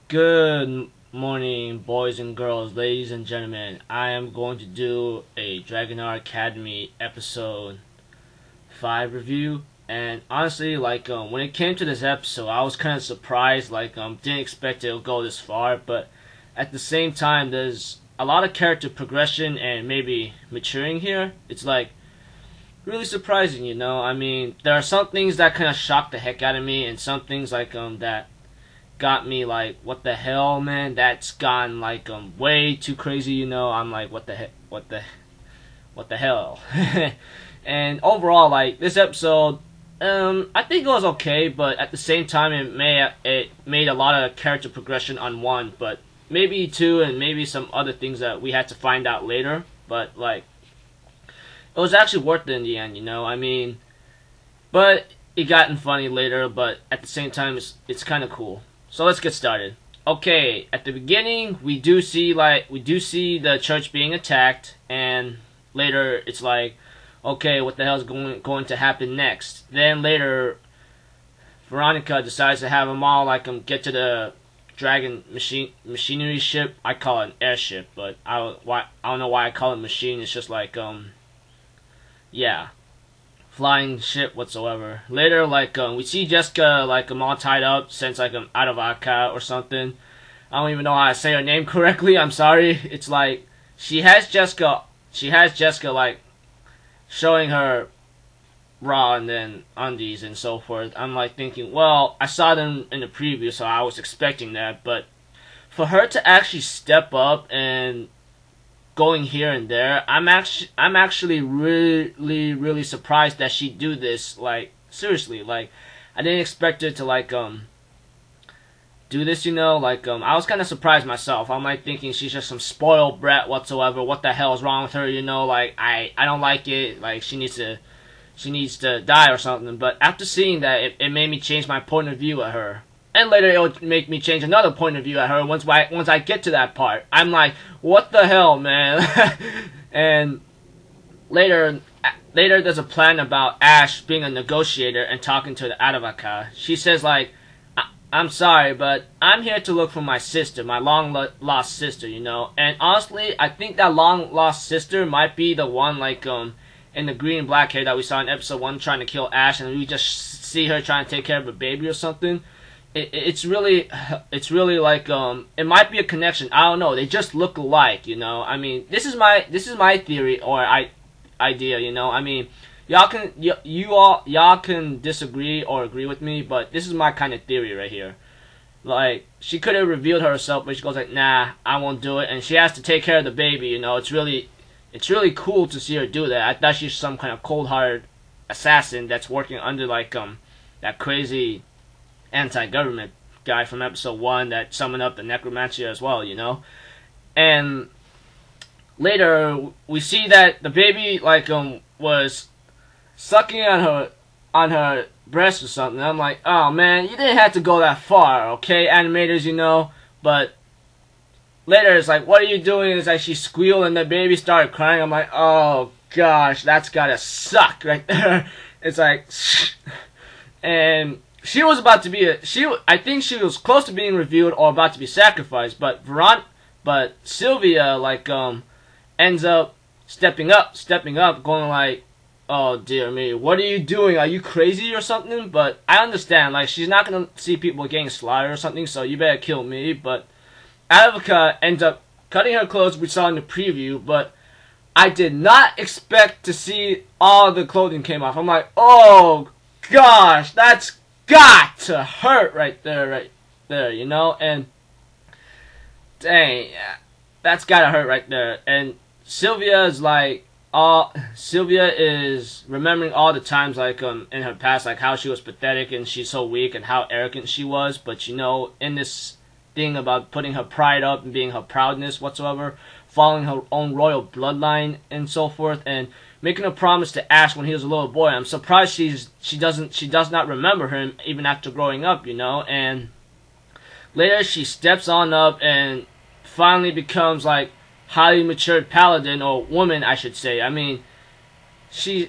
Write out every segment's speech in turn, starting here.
Good morning, boys and girls, ladies and gentlemen. I am going to do a Dragonar Academy episode 5 review. And honestly, when it came to this episode, I was kind of surprised. Didn't expect it to go this far. But at the same time, there's a lot of character progression and maybe maturing here. It's really surprising, you know. I mean, there are some things that kind of shocked the heck out of me, and some things that got me like, what the hell, man? That's gone way too crazy, you know. I'm like, what the heck, what the hell? And overall, this episode, I think it was okay, but at the same time, it made a lot of character progression on one, but maybe two, and maybe some other things that we had to find out later. But it was actually worth it in the end, you know. I mean, but it gotten funny later, but at the same time, it's kind of cool. So let's get started. Okay, at the beginning, we do see the church being attacked, and later it's like, okay, what the hell is going to happen next? Then later, Veronica decides to have them all get to the dragon machinery ship. I call it an airship, but I don't know why I call it machine. It's just yeah, flying ship whatsoever. Later, we see Jessica I'm all tied up since I'm out of Aka or something. I don't even know how to say her name correctly. I'm sorry. It's she has Jessica showing her bra and then undies and so forth. I'm thinking, well, I saw them in the preview, so I was expecting that, but for her to actually step up and going here and there, I'm actually really surprised that she do this. Seriously, I didn't expect her to do this, you know. I was kind of surprised myself. I'm thinking she's just some spoiled brat whatsoever. What the hell is wrong with her, you know? I don't like it. She needs to die or something. But after seeing that, it made me change my point of view at her. And later it would make me change another point of view at her once I get to that part. I'm like, what the hell, man? And later there's a plan about Ash being a negotiator and talking to the Adavaka. She says I'm sorry, but I'm here to look for my sister, my long-lost sister, you know. And honestly, I think that long-lost sister might be the one in the green and black hair that we saw in episode 1 trying to kill Ash, and we just see her trying to take care of a baby or something. It's really it might be a connection. I don't know. They just look alike, you know. I mean, this is my theory or idea, you know. I mean, y'all can disagree or agree with me, but this is my kind of theory right here. She could have revealed herself, but she goes nah, I won't do it, and she has to take care of the baby, you know. It's really cool to see her do that. I thought she's some kind of cold-hearted assassin that's working under that crazy anti-government guy from episode 1 that summoned up the necromancer as well, you know. And later we see that the baby was sucking on her breast or something. I'm like, oh man, you didn't have to go that far, okay, animators, you know. But later it's what are you doing? It's she squealed and the baby started crying. I'm like, oh gosh, that's gotta suck right there. It's and she was about to be I think she was close to being revealed or about to be sacrificed, but Sylvia ends up stepping up, going oh dear me, what are you doing? Are you crazy or something? But I understand, she's not gonna see people getting slaughtered or something, so you better kill me. But Advocate ends up cutting her clothes, we saw in the preview, but I did not expect to see all the clothing came off. I'm like, oh gosh, that's got to hurt right there, you know. And dang, that's gotta hurt right there. And Sylvia is remembering all the times in her past, how she was pathetic and she's so weak and how arrogant she was. But you know, in this thing about putting her pride up and being her proudness whatsoever, following her own royal bloodline and so forth, and making a promise to Ash when he was a little boy. I'm surprised she does not remember him even after growing up, you know. And later she steps on up and finally becomes highly matured paladin, or woman I should say. I mean, she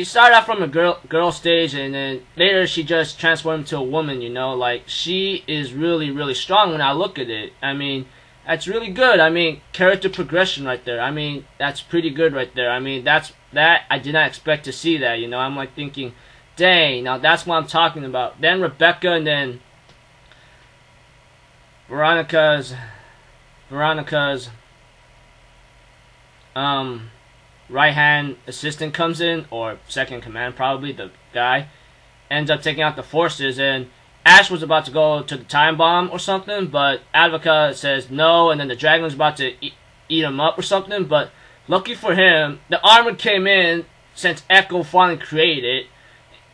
started out from a girl stage, and then later she just transformed into a woman. You know, like she is really strong when I look at it. I mean, that's really good. I mean, character progression right there. I mean, that's pretty good right there. I mean, that I did not expect to see that. You know, I'm like thinking, dang, now that's what I'm talking about. Then Rebecca, and then Veronica's right hand assistant comes in, or second command probably, the guy ends up taking out the forces, and Ash was about to go to the time bomb or something, but Advoca says no, and then the dragon was about to eat him up or something, but lucky for him, the armor came in since Echo finally created it,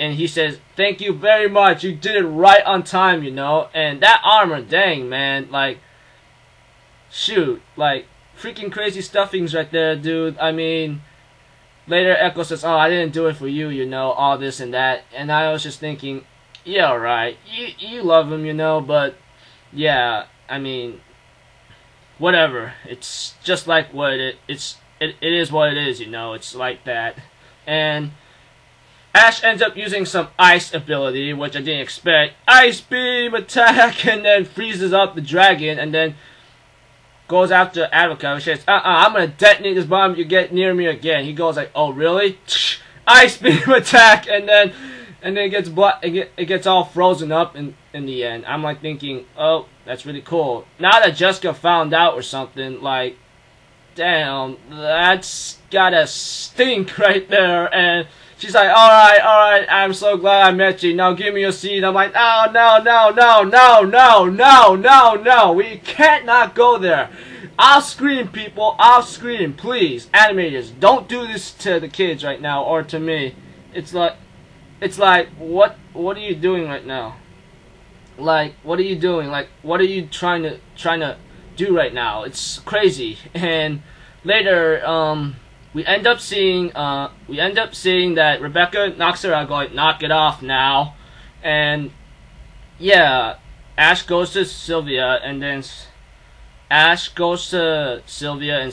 and he says, thank you very much, you did it right on time, you know, and that armor, dang, man, like, shoot, like, freaking crazy stuffings right there, dude. I mean, later Echo says, oh, I didn't do it for you, you know, all this and that. And I was just thinking, yeah, right. You love him, you know, but yeah, I mean, whatever. It's just like what it is what it is, you know. It's like that. And Ash ends up using some ice ability, which I didn't expect. Ice beam attack, and then freezes up the dragon, and then goes after Advoca and says, I'm gonna detonate this bomb if you get near me again. He goes like, oh really? Ice beam attack, and then it gets all frozen up in the end. I'm like thinking, oh, that's really cool. Now that Jessica found out or something, like, damn, that's gotta stink right there. And she's like, alright, I'm so glad I met you. Now give me your seat. I'm like, no, we can't not go there. I'll scream, people. I'll scream. Please, animators, don't do this to the kids right now, or to me. It's like, what are you doing right now? Like, what are you doing? Like, what are you trying to do right now? It's crazy. And later, we end up seeing that Rebecca knocks her out, going, knock it off now. And yeah, Ash goes to Sylvia, and then Ash goes to Sylvia, and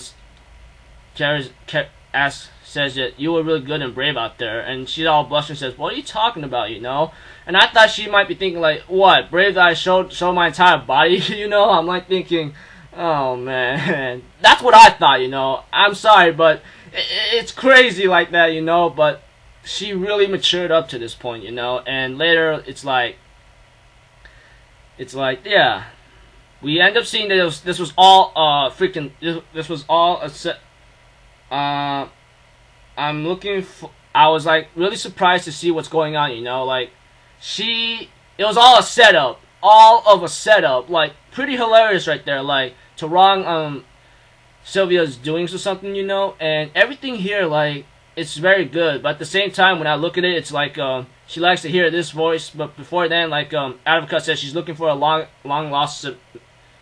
Ash says that you were really good and brave out there, and she's all blushing and says, what are you talking about, you know? And I thought she might be thinking like, what, brave that I showed my entire body, you know? I'm like thinking, oh man, that's what I thought, you know? I'm sorry, but it's crazy like that, you know? But she really matured up to this point, you know? And later, it's like, yeah, we end up seeing that this was all this was all a set. I was like really surprised to see what's going on, you know, like it was all a setup, like pretty hilarious right there, like to wrong Sylvia's doings or something, you know, and everything here, like, it's very good, but at the same time, when I look at it, it's like, she likes to hear this voice, but before then, like, Advoca says she's looking for a long lost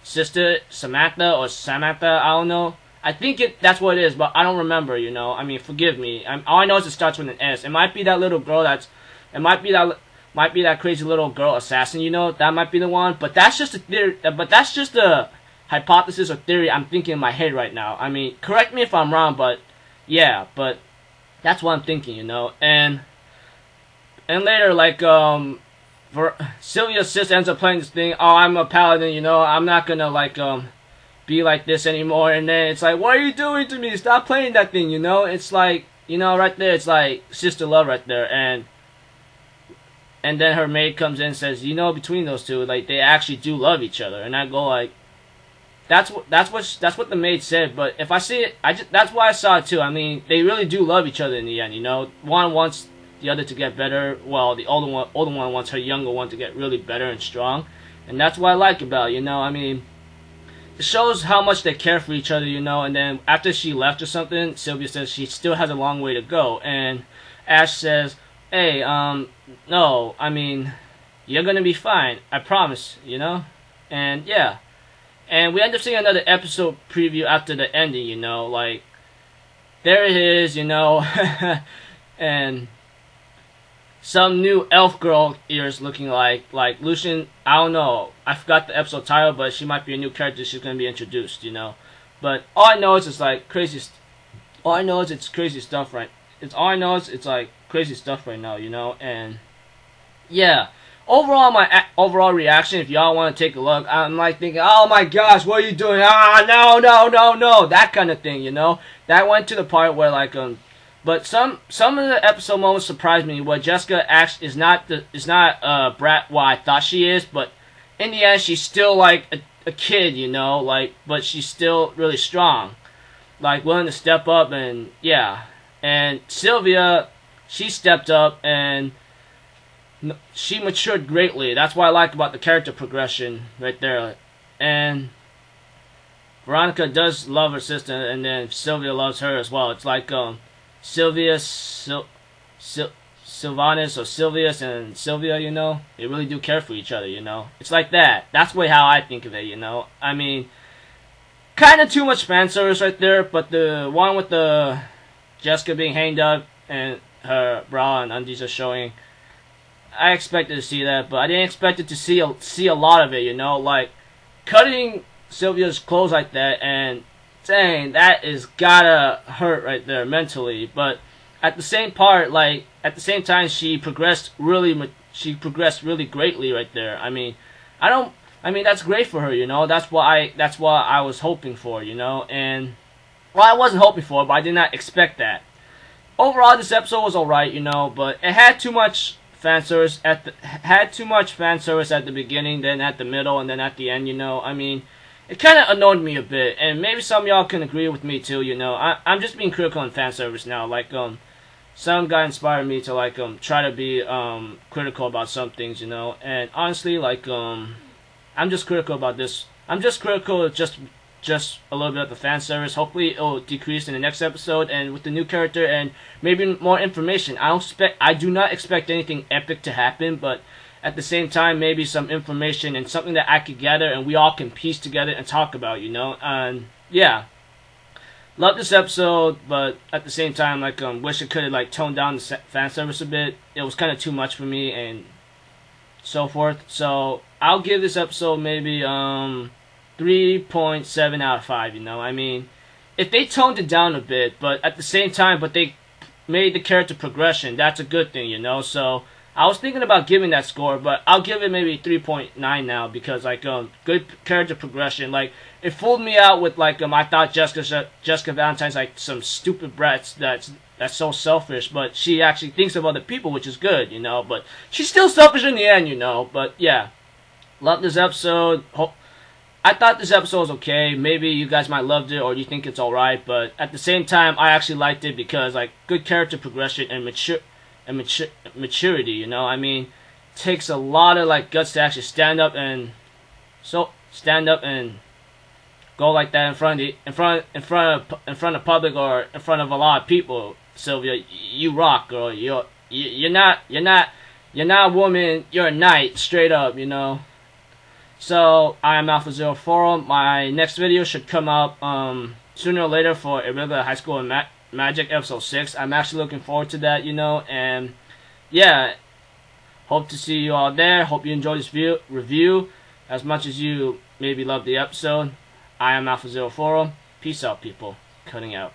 sister, Samantha, I don't know. I think that's what it is, but I don't remember, you know. I mean, forgive me. All I know is it starts with an S. It might be that little girl it might be that crazy little girl assassin, you know. That might be the one, but that's just a theory. But that's just a hypothesis or theory I'm thinking in my head right now. I mean, correct me if I'm wrong, but yeah, but that's what I'm thinking, you know. And later, like, Sylvia's sister ends up playing this thing. Oh, I'm a paladin, you know. I'm not gonna like be like this anymore. And then it's like, what are you doing to me? Stop playing that thing, you know. It's like, you know, right there, it's like sister love right there. And then her maid comes in and says, you know, between those two, like, they actually do love each other. And I go like, that's what the maid said. But if I see it, that's why I saw it too. I mean, they really do love each other in the end, you know. One wants the other to get better. Well, the older one wants her younger one to get really better and strong. And that's what I like about it, you know. I mean, it shows how much they care for each other, you know. And then after she left or something, Sylvia says she still has a long way to go. And Ash says, hey, no, I mean, you're gonna be fine. I promise, you know. And yeah. And we end up seeing another episode preview after the ending, you know. Like, there it is, you know. And some new elf girl ears looking like Lucian. I don't know. I forgot the episode title, but she might be a new character. She's gonna be introduced, you know. But all I know is it's like crazy. All I know is it's crazy stuff, right? It's all I know is it's like crazy stuff right now, you know. And yeah, overall my overall reaction, if y'all want to take a look, I'm like thinking, oh my gosh, what are you doing? Ah, no, no, no, no, that kind of thing, you know. That went to the part where like but some of the episode moments surprised me. Where Jessica actually is not brat what I thought she is, but in the end she's still like a kid, you know, like, but she's still really strong, like willing to step up. And yeah, and Sylvia, she stepped up and she matured greatly. That's what I like about the character progression right there. And Veronica does love her sister, and then Sylvia loves her as well. It's like Sylvia, Sylvanus, or Sylvius and Sylvia, you know, they really do care for each other, you know. It's like that. That's the way how I think of it, you know. I mean, kind of too much fan service right there, but the one with the Jessica being hanged up and her bra and undies are showing, I expected to see that, but I didn't expect it to see a lot of it, you know. Like, cutting Sylvia's clothes like that, and dang, that is gotta hurt right there mentally. But at the same time, she progressed really greatly right there. I mean, that's great for her, you know. That's what I was hoping for, you know. And well, I wasn't hoping for it, but I did not expect that. Overall, this episode was alright, you know, but it had too much fan service at the beginning, then at the middle, and then at the end, you know. I mean, it kind of annoyed me a bit, and maybe some of y'all can agree with me too, you know. I'm just being critical on fan service now. Like, some guy inspired me to like try to be critical about some things, you know. And honestly, like I'm just critical about this. I'm just critical of just a little bit of the fan service. Hopefully it'll decrease in the next episode, and with the new character and maybe more information. I do not expect anything epic to happen, but at the same time, maybe some information and something that I could gather and we all can piece together and talk about, you know. And yeah, love this episode, but at the same time, like wish it could have like toned down the fan service a bit. It was kind of too much for me and so forth. So I'll give this episode maybe 3.7 out of 5, you know. I mean, if they toned it down a bit, but at the same time, but they made the character progression, that's a good thing, you know. So I was thinking about giving that score, but I'll give it maybe 3.9 now, because like good character progression. Like, it fooled me out with like I thought Jessica Valentine's like some stupid brat that's so selfish, but she actually thinks of other people, which is good, you know. But she's still selfish in the end, you know. But yeah, love this episode. I thought this episode was okay. Maybe you guys might loved it or you think it's alright, but at the same time, I actually liked it because like good character progression and maturity, you know. I mean, it takes a lot of like guts to actually stand up and go like that in front of public or in front of a lot of people. Sylvia, you rock, girl. You're not a woman. You're a knight, straight up, you know. So I am Alpha Zero Forum. My next video should come out sooner or later for Irregular High School and Magic episode 6. I'm actually looking forward to that, you know. And yeah, hope to see you all there. Hope you enjoyed this review as much as you maybe loved the episode. I am Alpha Zero Forum. Peace out, people. Cutting out.